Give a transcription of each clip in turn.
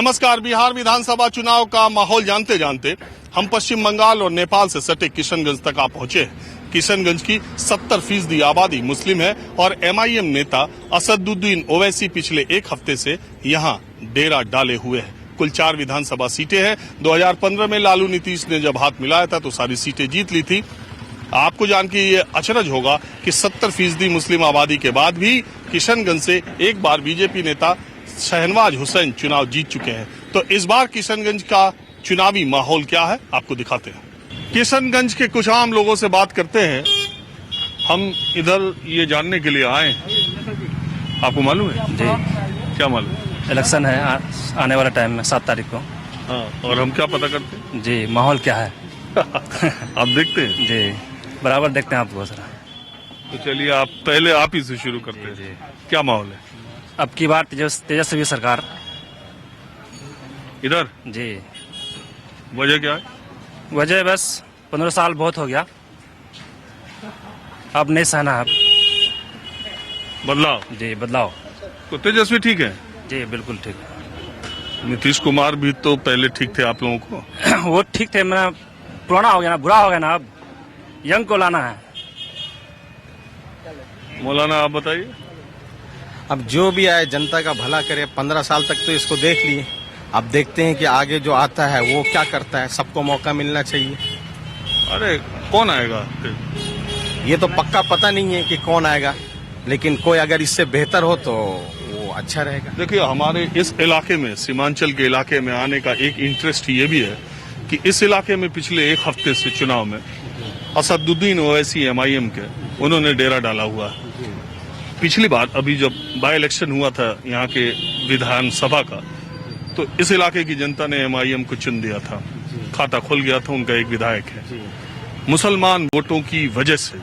नमस्कार। बिहार विधानसभा चुनाव का माहौल जानते जानते हम पश्चिम बंगाल और नेपाल से सटे किशनगंज तक आ पहुंचे हैं। किशनगंज की 70% आबादी मुस्लिम है और एमआईएम नेता असदुद्दीन ओवैसी पिछले एक हफ्ते से यहां डेरा डाले हुए हैं। कुल 4 विधानसभा सीटें हैं। 2015 में लालू नीतीश ने जब हाथ मिलाया था तो सारी सीटें जीत ली थी। आपको जान के ये अचरज होगा कि 70% मुस्लिम आबादी के बाद भी किशनगंज से एक बार बीजेपी नेता शहनवाज हुसैन चुनाव जीत चुके हैं। तो इस बार किशनगंज का चुनावी माहौल क्या है आपको दिखाते हैं। किशनगंज के कुछ आम लोगों से बात करते हैं। हम इधर ये जानने के लिए आए हैं, आपको मालूम है? जी। क्या मालूम? इलेक्शन है आने वाला टाइम में 7 तारीख को। हाँ, और हम क्या पता करते हैं? जी, माहौल क्या है? आप देखते हैं? जी, बराबर देखते हैं आपको सर। तो चलिए आप पहले आप ही से शुरू करते हैं। जी। क्या माहौल है अब की बार तेजस्वी सरकार। इधर? जी। वजह क्या है? वजह बस 15 साल बहुत हो गया, अब नहीं सहना है। बदलाव? जी, बदलाव। तो तेजस्वी ठीक है? जी, बिल्कुल ठीक है। नीतीश कुमार भी तो पहले ठीक थे आप लोगों को। वो ठीक थे, मेरा पुराना हो गया ना, बुरा हो गया ना, अब यंग को लाना है। मौलाना आप बताइए। अब जो भी आए जनता का भला करे। 15 साल तक तो इसको देख लिए, अब देखते हैं कि आगे जो आता है वो क्या करता है। सबको मौका मिलना चाहिए। अरे कौन आएगा? ये तो पक्का पता नहीं है कि कौन आएगा, लेकिन कोई अगर इससे बेहतर हो तो वो अच्छा रहेगा। देखिए हमारे इस इलाके में, सीमांचल के इलाके में आने का एक इंटरेस्ट ये भी है कि इस इलाके में पिछले एक हफ्ते से चुनाव में असदुद्दीन ओवैसी एमआईएम के उन्होंने डेरा डाला हुआ है। पिछली बार अभी जब बाई इलेक्शन हुआ था यहाँ के विधानसभा का, तो इस इलाके की जनता ने एमआईएम को चुन दिया था। खाता खुल गया था, उनका एक विधायक है। मुसलमान वोटों की वजह से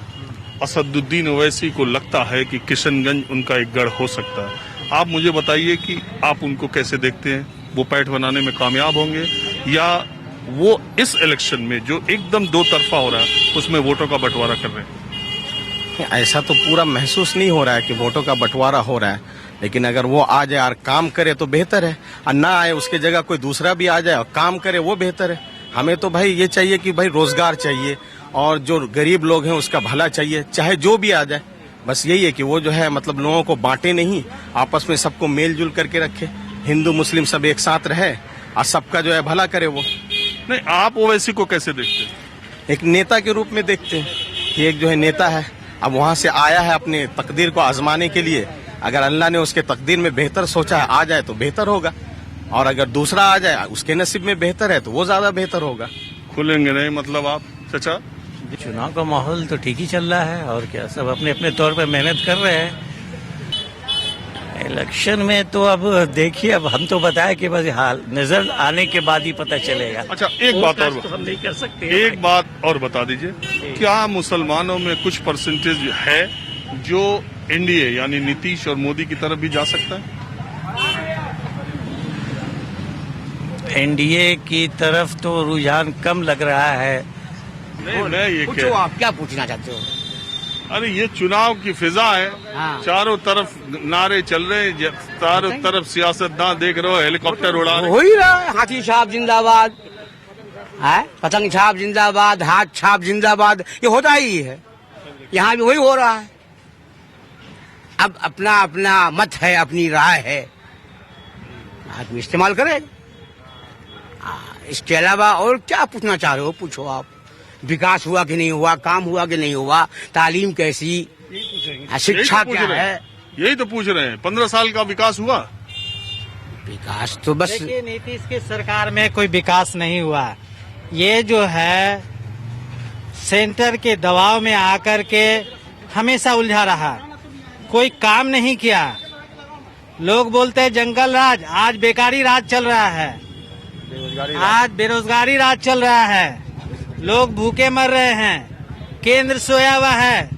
असदुद्दीन ओवैसी को लगता है कि किशनगंज उनका एक गढ़ हो सकता है। आप मुझे बताइए कि आप उनको कैसे देखते हैं? वो पैठ बनाने में कामयाब होंगे या वो इस इलेक्शन में जो एकदम दो तरफा हो रहा है उसमें वोटों का बंटवारा कर रहे हैं? ऐसा तो पूरा महसूस नहीं हो रहा है कि वोटों का बंटवारा हो रहा है, लेकिन अगर वो आ जाए और काम करे तो बेहतर है, और ना आए उसके जगह कोई दूसरा भी आ जाए और काम करे वो बेहतर है। हमें तो भाई ये चाहिए कि भाई रोजगार चाहिए और जो गरीब लोग हैं उसका भला चाहिए, चाहे जो भी आ जाए। बस यही है कि वो जो है मतलब लोगों को बांटे नहीं, आपस में सबको मेल जुल करके रखे, हिंदू मुस्लिम सब एक साथ रहे और सबका जो है भला करे। वो नहीं, आप ओवैसी को कैसे देखते हैं? एक नेता के रूप में देखते हैं कि एक जो है नेता है, अब वहां से आया है अपने तकदीर को आजमाने के लिए। अगर अल्लाह ने उसके तकदीर में बेहतर सोचा है, आ जाए तो बेहतर होगा, और अगर दूसरा आ जाए उसके नसीब में बेहतर है तो वो ज्यादा बेहतर होगा। खुलेंगे नहीं मतलब आप चाचा? चुनाव का माहौल तो ठीक ही चल रहा है, और क्या, सब अपने अपने तौर पर मेहनत कर रहे हैं। इलेक्शन में तो अब देखिए, अब हम तो बताए कि बस हाल नजर आने के बाद ही पता चलेगा। अच्छा, एक बात और तो हम नहीं कर सकते। एक बात और बता दीजिए, क्या मुसलमानों में कुछ परसेंटेज है जो एनडीए यानी नीतीश और मोदी की तरफ भी जा सकता है? एनडीए की तरफ तो रुझान कम लग रहा है। नहीं, मैं ये पूछो, आप क्या पूछना चाहते हो? अरे ये चुनाव की फिजा है। हाँ। चारों तरफ नारे चल रहे हैं, चारों तरफ सियासतदान देख रहे हो, हेलीकॉप्टर उड़ा रहे हैं। हो ही रहा है। हाथी छाप जिंदाबाद है, पतंग छाप जिंदाबाद, हाथ छाप जिंदाबाद, ये होता ही है। यहाँ भी वही हो रहा है। अब अपना अपना मत है, अपनी राय है, आदमी इस्तेमाल करे। इसके अलावा और क्या पूछना चाह रहे हो? पूछो आप। विकास हुआ कि नहीं हुआ, काम हुआ कि नहीं हुआ, तालीम कैसी, शिक्षा क्या है? यही तो पूछ रहे हैं। 15 साल का विकास हुआ? विकास तो बस देखिए, नीतीश की सरकार में कोई विकास नहीं हुआ। ये जो है सेंटर के दबाव में आकर के हमेशा उलझा रहा, कोई काम नहीं किया। लोग बोलते हैं जंगल राज, आज बेकारी राज चल रहा है, आज बेरोजगारी राज चल रहा है, लोग भूखे मर रहे हैं, केंद्र सोया हुआ है,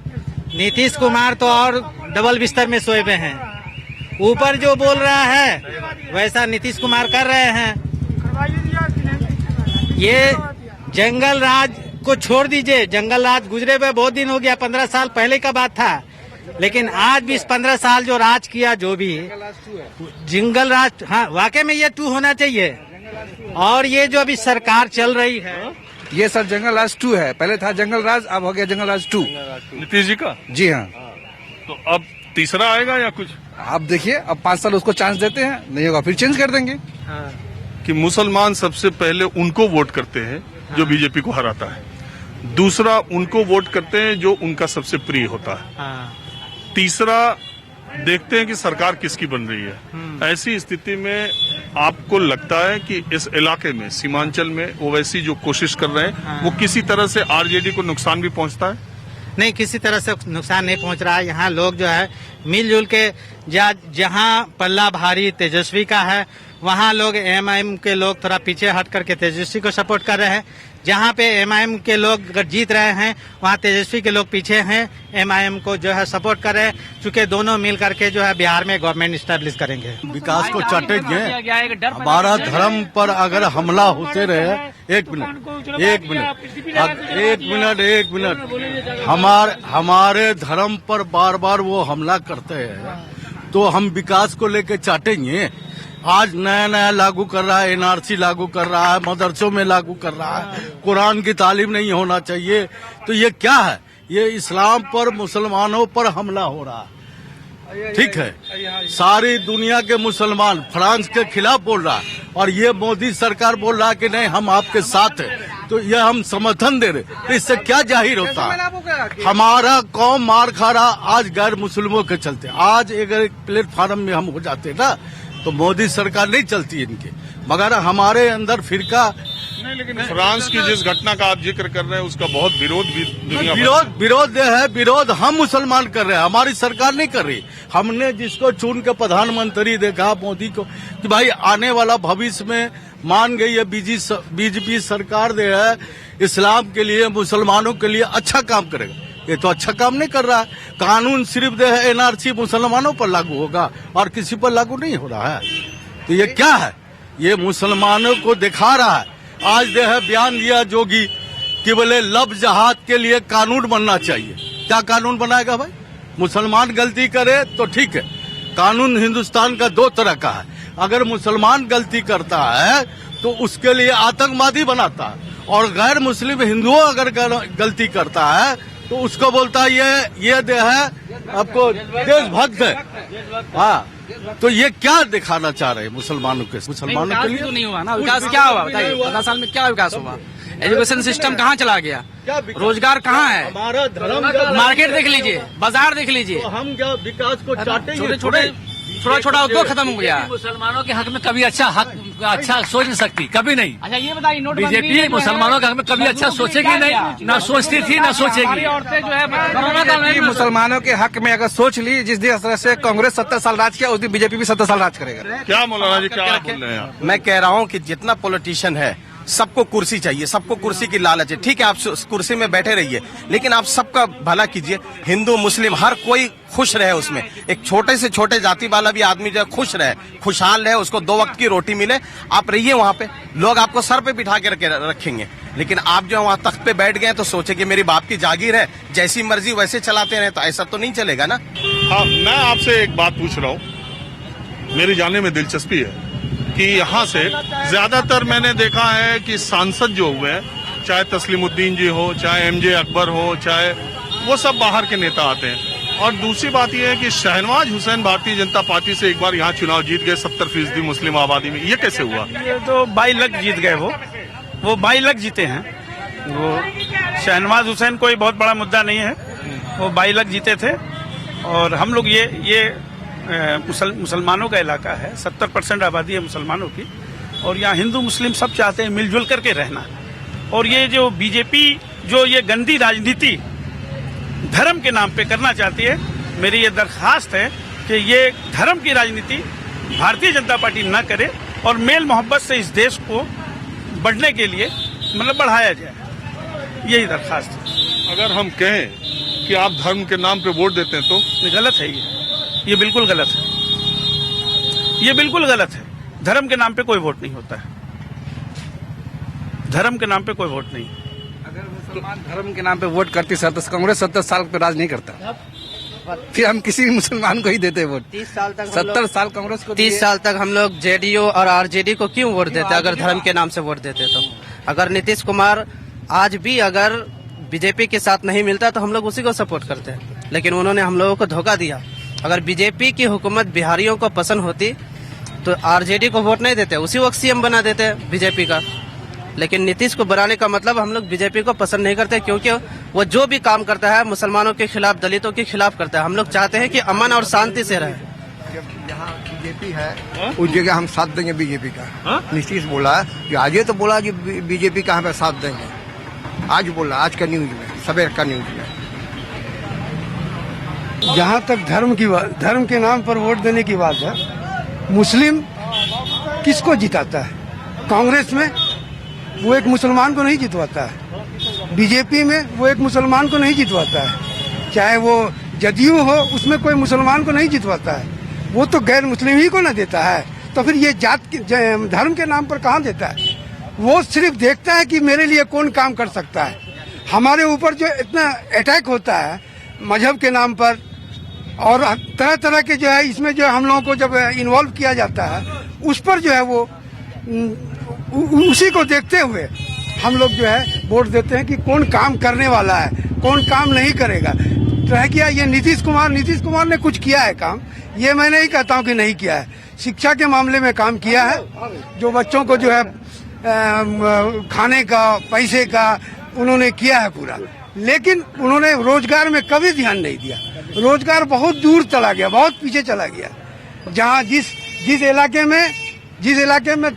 नीतीश कुमार तो और डबल बिस्तर में सोए हुए हैं। ऊपर जो बोल रहा है वैसा नीतीश कुमार कर रहे हैं। ये जंगल राज को छोड़ दीजिए, जंगल राज गुजरे हुए बहुत दिन हो गया, 15 साल पहले का बात था। लेकिन आज भी इस 15 साल जो राज किया जो भी जंगल राज, हाँ वाकई में ये 2 होना चाहिए। और ये जो अभी सरकार चल रही है, ये सर जंगल राज 2 है। पहले था जंगल राज, अब हो गया जंगल राज 2। नीतीश जी का? जी हाँ। तो अब तीसरा आएगा या कुछ? आप देखिए, अब 5 साल उसको चांस देते हैं, नहीं होगा फिर चेंज कर देंगे। कि मुसलमान सबसे पहले उनको वोट करते हैं जो बीजेपी को हराता है, दूसरा उनको वोट करते हैं जो उनका सबसे प्रिय होता है, तीसरा देखते हैं कि सरकार किसकी बन रही है। ऐसी स्थिति में आपको लगता है कि इस इलाके में, सीमांचल में, ओवैसी जो कोशिश कर रहे हैं वो किसी तरह से आरजेडी को नुकसान भी पहुंचता है? नहीं, किसी तरह से नुकसान नहीं पहुंच रहा है। यहाँ लोग जो है मिलजुल के, जहाँ पल्ला भारी तेजस्वी का है वहाँ लोग एमआईएम के लोग थोड़ा पीछे हट करके तेजस्वी को सपोर्ट कर रहे हैं। जहाँ पे एमआईएम के लोग अगर जीत रहे हैं वहाँ तेजस्वी के लोग पीछे हैं, एमआईएम को जो है सपोर्ट कर रहे हैं, चूंकि दोनों मिल करके जो है बिहार में गवर्नमेंट स्टैब्लिश करेंगे। विकास को चाटेंगे। हमारा धर्म पर अगर हमला होते रहे, एक मिनट, हमारे धर्म पर बार बार वो हमला करते हैं तो हम विकास को लेकर चाटेंगे। आज नया नया लागू कर रहा है, एनआरसी लागू कर रहा है, मदरसों में लागू कर रहा है, कुरान की तालीम नहीं होना चाहिए। तो ये क्या है? ये इस्लाम पर, मुसलमानों पर हमला हो रहा है। ठीक है, सारी दुनिया के मुसलमान फ्रांस के खिलाफ बोल रहा है और ये मोदी सरकार बोल रहा है कि नहीं हम आपके साथ हैं, तो ये हम समर्थन दे रहे। तो इससे क्या जाहिर होता है? हमारा कौम मार खा रहा आज गैर मुस्लिमों के चलते। आज अगर एक प्लेटफार्म में हम हो जाते ना तो मोदी सरकार नहीं चलती इनके, मगर हमारे अंदर फिरका नहीं। लेकिन फ्रांस की जिस घटना का आप जिक्र कर रहे हैं उसका बहुत विरोध भी दुनिया विरोध हम मुसलमान कर रहे हैं, हमारी सरकार नहीं कर रही। हमने जिसको चुन के प्रधानमंत्री देखा मोदी को कि भाई आने वाला भविष्य में मान गई है बीजेपी सरकार दे है इस्लाम के लिए, मुसलमानों के लिए अच्छा काम करेगा। ये तो अच्छा काम नहीं कर रहा है। कानून सिर्फ दे है एनआरसी मुसलमानों पर लागू होगा और किसी पर लागू नहीं हो रहा है। तो ये क्या है? ये मुसलमानों को दिखा रहा है। आज दे है बयान दिया जोगी कि बोले लब जहाद के लिए कानून बनना चाहिए। क्या कानून बनाएगा भाई? मुसलमान गलती करे तो ठीक है, कानून हिंदुस्तान का 2 तरह का है। अगर मुसलमान गलती करता है तो उसके लिए आतंकवादी बनाता है, और गैर मुस्लिम हिंदुओं अगर गलती करता है तो उसको बोलता है ये दे है आपको देशभक्त है। हाँ, तो ये क्या दिखाना चाह रहे हैं मुसलमानों के लिए? तो नहीं हुआ ना विकास। क्या हुआ बताइए? 15 साल में क्या विकास हुआ? एजुकेशन सिस्टम कहाँ चला गया? रोजगार कहाँ है? हमारा धर्म, मार्केट देख लीजिए, बाजार देख लीजिए। तो हम क्या विकास को चाटेंगे? छोटा उद्योग खत्म हो गया। मुसलमानों के हक में कभी अच्छा सोच नहीं सकती, कभी नहीं। अच्छा ये बताइए, बीजेपी मुसलमानों के हक में कभी अच्छा सोचेगी नहीं, ना सोचती थी ना सोचेगी। औरतें जो है मुसलमानों के हक में अगर सोच ली, जिस तरह से कांग्रेस 70 साल राज किया उस दिन बीजेपी भी 70 साल राज करेगा। क्या मौलाना जी, क्या बोल रहे हैं? मैं कह रहा हूँ कि जितना पॉलिटिशियन है सबको कुर्सी चाहिए, सबको कुर्सी की लालच है। ठीक है, आप कुर्सी में बैठे रहिए, लेकिन आप सबका भला कीजिए। हिंदू मुस्लिम हर कोई खुश रहे उसमें। एक छोटे से छोटे जाति वाला भी आदमी जो खुश रहे, खुशहाल रहे, उसको 2 वक्त की रोटी मिले। आप रहिए वहाँ पे, लोग आपको सर पे बिठा के रखेंगे। लेकिन आप जो वहाँ तख्त पे बैठ गए तो सोचे कि मेरी बाप की जागीर है, जैसी मर्जी वैसे चलाते रहे, तो ऐसा तो नहीं चलेगा ना। हाँ, मैं आपसे एक बात पूछ रहा हूँ, मेरी जानने में दिलचस्पी है कि यहाँ से ज्यादातर मैंने देखा है कि सांसद जो हुए हैं, चाहे तस्लीमुद्दीन जी हो, चाहे एमजे अकबर हो, चाहे वो सब बाहर के नेता आते हैं। और दूसरी बात यह है कि शहनवाज हुसैन भारतीय जनता पार्टी से एक बार यहाँ चुनाव जीत गए 70% मुस्लिम आबादी में। ये कैसे हुआ? ये तो 22 लाख जीत गए। वो 22 लाख जीते हैं। वो शहनवाज हुसैन कोई बहुत बड़ा मुद्दा नहीं है, वो 22 लाख जीते थे। और हम लोग ये मुसलमानों का इलाका है, 70% आबादी है मुसलमानों की, और यहाँ हिंदू मुस्लिम सब चाहते हैं मिलजुल करके रहना। और ये जो बीजेपी जो ये गंदी राजनीति धर्म के नाम पे करना चाहती है, मेरी ये दरखास्त है कि ये धर्म की राजनीति भारतीय जनता पार्टी न करे और मेल मोहब्बत से इस देश को बढ़ने के लिए मतलब बढ़ाया जाए, यही दरखास्त है। अगर हम कहें कि आप धर्म के नाम पे वोट देते हैं तो गलत है। ये बिल्कुल गलत है, ये बिल्कुल गलत है। धर्म के नाम पे कोई वोट नहीं होता है, धर्म के नाम पे कोई वोट नहीं। अगर मुसलमान धर्म के नाम पे वोट करती सर तो कांग्रेस 70 साल पे राज नहीं करता। फिर हम किसी भी मुसलमान को ही देते वोट। 30 साल तक 70 साल कांग्रेस को 30 साल तक हम लोग जेडीयू और आरजेडी को क्यों वोट देते अगर धर्म के नाम से वोट देते तो? अगर नीतीश कुमार आज भी अगर बीजेपी के साथ नहीं मिलता तो हम लोग उसी को सपोर्ट करते हैं, लेकिन उन्होंने हम लोगों को धोखा दिया। अगर बीजेपी की हुकूमत बिहारियों को पसंद होती तो आरजेडी को वोट नहीं देते, उसी वक्त सीएम बना देते बीजेपी का। लेकिन नीतीश को बनाने का मतलब हम लोग बीजेपी को पसंद नहीं करते, क्योंकि वो जो भी काम करता है मुसलमानों के खिलाफ, दलितों के खिलाफ करता है। हम लोग चाहते हैं कि अमन और शांति से रहे। जहाँ बीजेपी है उस जगह हम साथ देंगे बीजेपी का। नीतीश बोला कि आज तो बोला कि बीजेपी का हम साथ देंगे, आज बोला, आज का न्यूज में, सवेर का न्यूज में। जहाँ तक धर्म के नाम पर वोट देने की बात है, मुस्लिम किसको जिताता है? कांग्रेस में वो एक मुसलमान को नहीं जितवाता है, बीजेपी में वो एक मुसलमान को नहीं जितवाता है, चाहे वो जदयू हो उसमें कोई मुसलमान को नहीं जितवाता है, वो तो गैर मुस्लिम ही को ना देता है। तो फिर ये धर्म के नाम पर कहाँ देता है? वो सिर्फ देखता है कि मेरे लिए कौन काम कर सकता है। हमारे ऊपर जो इतना अटैक होता है मजहब के नाम पर और तरह तरह के जो है इसमें जो हम लोगों को जब इन्वॉल्व किया जाता है, उस पर जो है वो उसी को देखते हुए हम लोग जो है वोट देते हैं कि कौन काम करने वाला है, कौन काम नहीं करेगा। रह गया ये नीतीश कुमार ने कुछ किया है काम, ये मैं नहीं कहता हूँ कि नहीं किया है। शिक्षा के मामले में काम किया है, जो बच्चों को जो है खाने का, पैसे का उन्होंने किया है पूरा, लेकिन उन्होंने रोजगार में कभी ध्यान नहीं दिया। रोजगार बहुत दूर चला गया, बहुत पीछे चला गया। जहाँ जिस इलाके में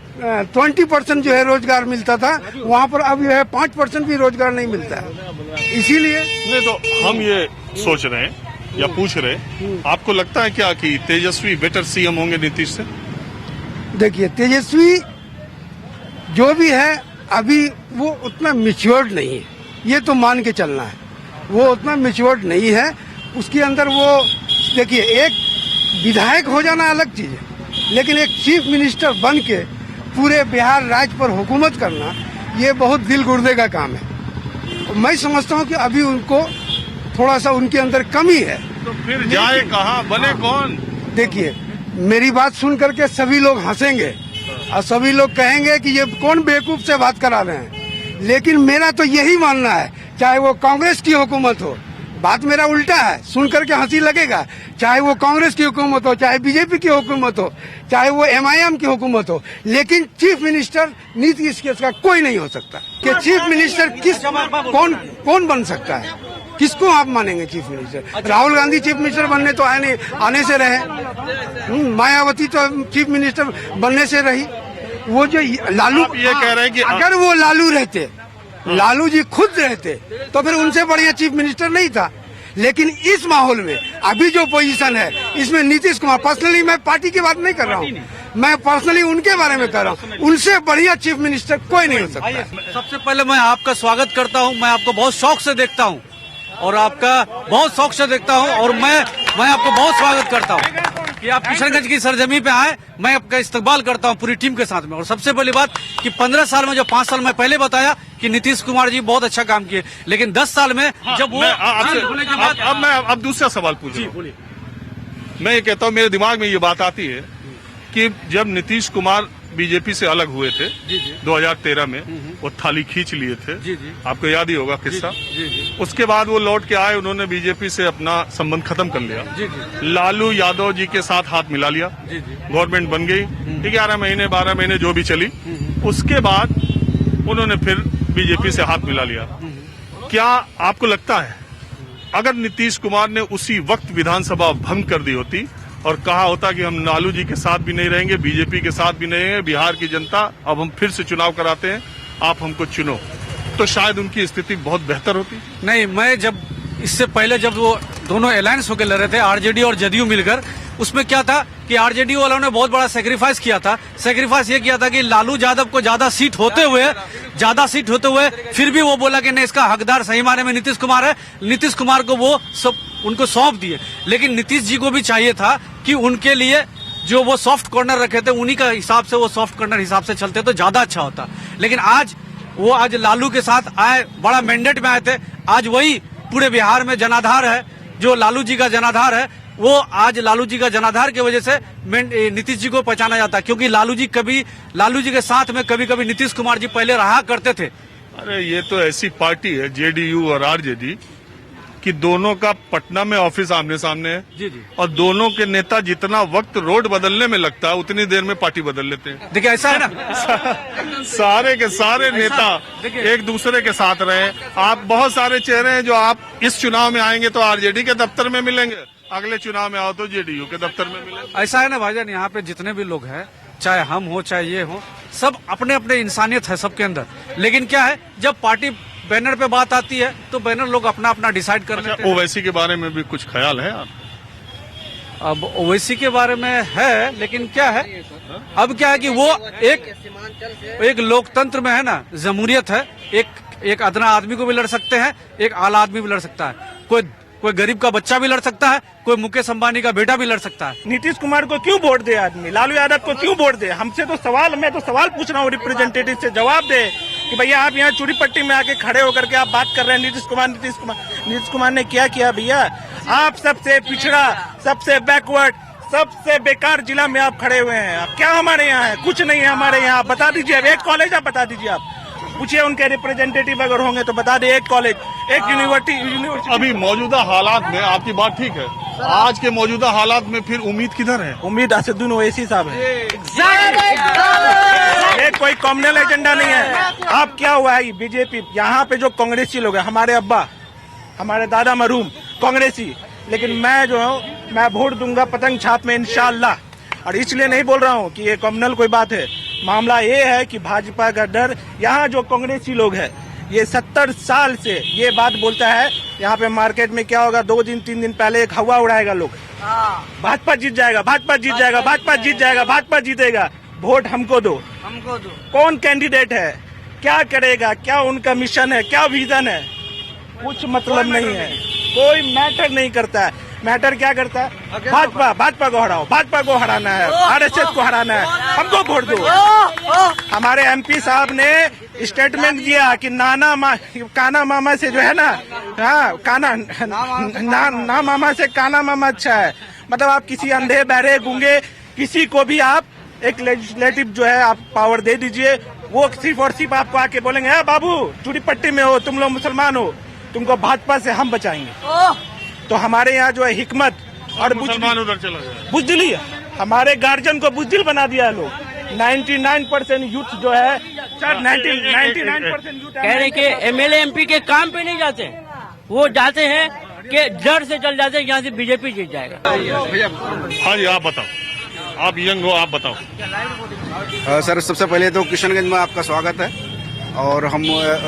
20% जो है रोजगार मिलता था, वहाँ पर अब जो है 5% भी रोजगार नहीं मिलता है। इसीलिए नहीं तो हम ये सोच रहे हैं या पूछ रहे हैं, आपको लगता है क्या कि तेजस्वी बेटर सीएम होंगे नीतीश से? देखिए, तेजस्वी जो भी है अभी वो उतना मैच्योर्ड नहीं है, ये तो मान के चलना है। वो उतना मैच्योर्ड नहीं है, उसके अंदर वो देखिए, एक विधायक हो जाना अलग चीज है, लेकिन एक चीफ मिनिस्टर बन के पूरे बिहार राज्य पर हुकूमत करना, ये बहुत दिल गुर्दे का काम है। मैं समझता हूँ कि अभी उनको थोड़ा सा उनके अंदर कमी है। तो फिर जाए कहाँ, बने कौन? देखिए, मेरी बात सुन करके सभी लोग हंसेंगे और सभी लोग कहेंगे कि ये कौन बेवकूफ से बात करा रहे हैं, लेकिन मेरा तो यही मानना है, चाहे वो कांग्रेस की हुकूमत हो, बात मेरा उल्टा है, सुन करके हंसी लगेगा, चाहे वो कांग्रेस की हुकूमत हो, चाहे बीजेपी की हुकूमत हो, चाहे वो एमआईएम की हुकूमत हो, लेकिन चीफ मिनिस्टर नीतीश का कोई नहीं हो सकता। कि चीफ मिनिस्टर कौन बन सकता है? किसको आप मानेंगे chief minister? Rahul Gandhi chief minister बनने तो आने से रहे, मायावती तो चीफ मिनिस्टर बनने से रही। वो जो लालू, ये कह रहे हैं कि अगर वो लालू रहते, लालू जी खुद रहते, तो फिर उनसे बढ़िया चीफ मिनिस्टर नहीं था। लेकिन इस माहौल में अभी जो पोजीशन है, इसमें नीतीश कुमार, पर्सनली मैं पार्टी की बात नहीं कर रहा हूँ, मैं पर्सनली उनके बारे में कर रहा हूँ, उनसे बढ़िया चीफ मिनिस्टर कोई नहीं हो सकता। सबसे पहले मैं आपका स्वागत करता हूँ। मैं आपको बहुत शौक से देखता हूँ और आपका बहुत शौक से देखता हूँ, और मैं आपको बहुत स्वागत करता हूँ कि आप किशनगंज की सरजमी पे आए। मैं आपका इस्तकबाल करता हूँ पूरी टीम के साथ में। और सबसे पहली बात कि 15 साल में जो 5 साल में पहले बताया कि नीतीश कुमार जी बहुत अच्छा काम किए, लेकिन 10 साल में जब वो अब दूसरा सवाल पूछिए। मैं ये कहता हूँ, मेरे दिमाग में ये बात आती है कि जब नीतीश कुमार बीजेपी से अलग हुए थे 2013 में, वो थाली खींच लिए थे, आपको याद ही होगा किस्सा। उसके बाद वो लौट के आए, उन्होंने बीजेपी से अपना संबंध खत्म कर लिया, लालू यादव जी के साथ हाथ मिला लिया, गवर्नमेंट बन गई 11 महीने 12 महीने जो भी चली। उसके बाद उन्होंने फिर बीजेपी से हाथ मिला लिया। क्या आपको लगता है अगर नीतीश कुमार ने उसी वक्त विधानसभा भंग कर दी होती और कहा होता कि हम लालू जी के साथ भी नहीं रहेंगे, बीजेपी के साथ भी नहीं रहेंगे, बिहार की जनता अब हम फिर से चुनाव कराते हैं, आप हमको चुनो, तो शायद उनकी स्थिति बहुत बेहतर होती? नहीं, मैं जब इससे पहले जब वो दोनों अलायंस होकर लड़ रहे थे, आरजेडी और जदयू मिलकर, उसमें क्या था कि आरजेडी वालों ने बहुत बड़ा सेक्रीफाइस किया था। सेक्रीफाइस ये किया था कि लालू यादव को ज्यादा सीट होते हुए फिर भी वो बोला कि नहीं, इसका हकदार सही माने में नीतीश कुमार है, नीतीश कुमार को वो सब उनको सौंप दिए। लेकिन नीतीश जी को भी चाहिए था कि उनके लिए जो वो सॉफ्ट कॉर्नर रखे थे, उन्हीं का हिसाब से वो सॉफ्ट कॉर्नर हिसाब से चलते तो ज्यादा अच्छा होता। लेकिन आज लालू के साथ आए, बड़ा मैंडेट में आए थे, आज वही पूरे बिहार में जनाधार है, जो लालू जी का जनाधार है, वो आज लालू जी का जनाधार की वजह से नीतीश जी को पहचाना जाता है, क्योंकि लालू जी के साथ में कभी कभी नीतीश कुमार जी पहले रहा करते थे। अरे ये तो ऐसी पार्टी है जेडीयू और आरजेडी कि दोनों का पटना में ऑफिस आमने सामने है जी जी। और दोनों के नेता जितना वक्त रोड बदलने में लगता है उतनी देर में पार्टी बदल लेते हैं। देखिए ऐसा है ना, सारे के सारे नेता एक दूसरे के साथ रहे। आप बहुत सारे चेहरे हैं जो आप इस चुनाव में आएंगे तो आरजेडी के दफ्तर में मिलेंगे, अगले चुनाव में आओ तो जेडीयू के दफ्तर में मिलेंगे। ऐसा है ना भाईजान, यहाँ पे जितने भी लोग हैं, चाहे हम हो चाहे ये हो, सब अपने अपने इंसानियत है सबके अंदर। लेकिन क्या है, जब पार्टी बैनर पे बात आती है तो बैनर लोग अपना अपना डिसाइड कर लेते हैं। ओवैसी के बारे में भी कुछ ख्याल है आप? अब ओवैसी के बारे में है, लेकिन क्या है, अब क्या है कि वो एक लोकतंत्र में है ना, जमहूरियत है। एक अदना आदमी को भी लड़ सकते हैं, एक आला आदमी भी लड़ सकता है, कोई गरीब का बच्चा भी लड़ सकता है, कोई मुकेश अंबानी का बेटा भी लड़ सकता है। नीतीश कुमार को क्यों वोट दे आदमी, लालू यादव को क्यों वोट दे? हमसे तो सवाल, मैं तो सवाल पूछ रहा हूँ रिप्रेजेंटेटिव से, जवाब दे कि भैया आप यहाँ चूड़ी पट्टी में आके खड़े होकर के आप बात कर रहे हैं नीतीश कुमार ने क्या किया भैया? आप सबसे पिछड़ा, सबसे बैकवर्ड, सबसे बेकार जिला में आप खड़े हुए हैं। आप क्या हमारे यहाँ है? कुछ नहीं है हमारे यहाँ। आप बता दीजिए, एक कॉलेज आप बता दीजिए, आप पूछिए उनके रिप्रेजेंटेटिव अगर होंगे तो बता दे, एक कॉलेज, एक यूनिवर्सिटी। अभी मौजूदा हालात में आपकी बात ठीक है, आज के मौजूदा हालात में फिर उम्मीद किधर है? उम्मीद असदुद्दीन ओवैसी साहब है। ये कोई कॉम्युनल एजेंडा नहीं है। अब क्या हुआ है, बीजेपी यहाँ पे जो कांग्रेसी लोग हैं, हमारे अब्बा, हमारे दादा मरहूम कांग्रेसी, लेकिन मैं वोट दूंगा पतंग छाप में इंशाअल्लाह। और इसलिए नहीं बोल रहा हूँ कि ये कॉम्युनल कोई बात है, मामला ये है कि भाजपा का डर, यहाँ जो कांग्रेसी लोग हैं ये 70 साल से ये बात बोलता है, यहाँ पे मार्केट में क्या होगा, 2 दिन 3 दिन पहले एक हवा उड़ाएगा लोग, भाजपा जीत जाएगा, भाजपा जीत जाएगा, भाजपा जीत जाएगा, भाजपा जीतेगा, वोट हमको दो। कौन कैंडिडेट है, क्या करेगा, क्या उनका मिशन है, क्या विजन है, कुछ मतलब नहीं है, कोई मैटर नहीं करता है। मैटर क्या करता है, भाजपा को हराओ, भाजपा को हराना है, आरएसएस को हराना है, हमको वोट दो। हमारे एमपी साहब ने स्टेटमेंट दिया कि काना मामा से जो है ना, हाँ ना मामा से काना मामा अच्छा है। मतलब आप किसी अंधे बहरे गूंगे किसी को भी आप एक लेजिस्लेटिव जो है आप पावर दे दीजिए, वो सिर्फ और सिर्फ आपको आके बोलेंगे, है बाबू चूड़ी पट्टी में हो, तुम लोग मुसलमान हो, तुमको भाजपा से हम बचाएंगे। तो हमारे यहाँ जो है हिकमत और मुसलमान उधर चला गया, बुजदिली, हमारे गार्जियन को बुजदिल बना दिया है लोग। 99% यूथ जो है, 99% यूथ कह रहे कि एमएलए एमपी के काम पे नहीं जाते, वो जाते हैं कि जड़ से चल जाते हैं, यहाँ से बीजेपी जीत जाएगा। हाँ जी, आप बताओ, आप यंग हो, आप बताओ। सर सबसे पहले तो किशनगंज में आपका स्वागत है, और हम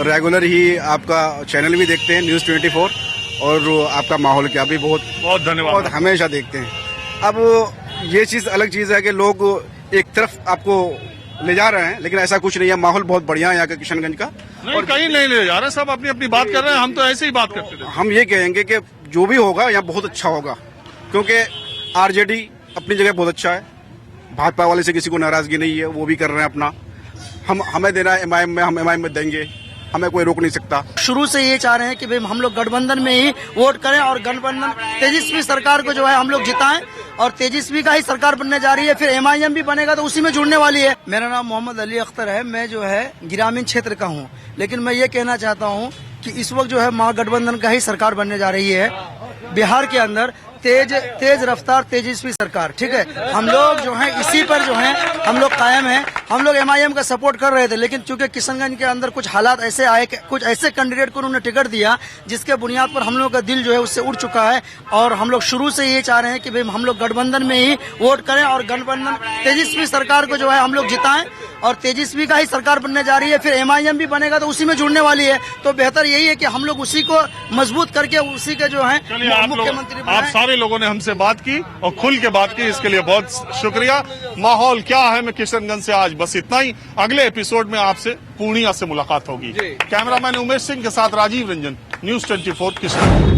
रेगुलर ही आपका चैनल भी देखते हैं न्यूज़ 24, और आपका माहौल क्या भी बहुत बहुत धन्यवाद, हमेशा देखते हैं। अब ये चीज अलग चीज है कि लोग एक तरफ आपको ले जा रहे हैं, लेकिन ऐसा कुछ नहीं है, माहौल बहुत बढ़िया है यहाँ का किशनगंज का। और कहीं नहीं ले जा रहे, सब अपनी अपनी बात कर रहे हैं, हम तो ऐसे ही बात करते थे। हम ये कहेंगे कि जो भी होगा यहाँ बहुत अच्छा होगा, क्योंकि आरजेडी अपनी जगह बहुत अच्छा है, भाजपा वाले से किसी को नाराजगी नहीं है, वो भी कर रहे हैं अपना। हमें देना है एमआईएम में, हम एमआईएम में देंगे, हमें कोई रोक नहीं सकता। शुरू से ये चाह रहे हैं कि भाई हम लोग गठबंधन में ही वोट करें और गठबंधन तेजस्वी सरकार को जो है हम लोग जिताएं, और तेजस्वी का ही सरकार बनने जा रही है, फिर एमआईएम भी बनेगा तो उसी में जुड़ने वाली है। मेरा नाम मोहम्मद अली अख्तर है, मैं जो है ग्रामीण क्षेत्र का हूँ, लेकिन मैं ये कहना चाहता हूँ कि इस वक्त जो है महागठबंधन का ही सरकार बनने जा रही है बिहार के अंदर, तेज रफ्तार तेजस्वी सरकार। ठीक है, हम लोग जो है इसी पर जो है हम लोग कायम हैं। हम लोग एमआईएम का सपोर्ट कर रहे थे, लेकिन चूंकि किशनगंज के अंदर कुछ हालात ऐसे आए, कुछ ऐसे कैंडिडेट को उन्होंने टिकट दिया जिसके बुनियाद पर हम लोग का दिल जो है उससे उड़ चुका है, और हम लोग शुरू से ये चाह रहे हैं कि भाई हम लोग गठबंधन में ही वोट करें और गठबंधन तेजस्वी सरकार को जो है हम लोग जिताएं, और तेजस्वी का ही सरकार बनने जा रही है, फिर एमआईएम भी बनेगा तो उसी में जुड़ने वाली है। तो बेहतर यही है कि हम लोग उसी को मजबूत करके उसी के जो है मुख्यमंत्री आप सारे लोगों ने हमसे बात की और खुल के बात की, इसके लिए बहुत शुक्रिया। माहौल क्या है मैं किशनगंज से आज बस इतना ही। अगले एपिसोड में आपसे पूर्णिया से मुलाकात होगी। कैमरामैन उमेश सिंह के साथ राजीव रंजन, न्यूज़ 24 किशनगंज।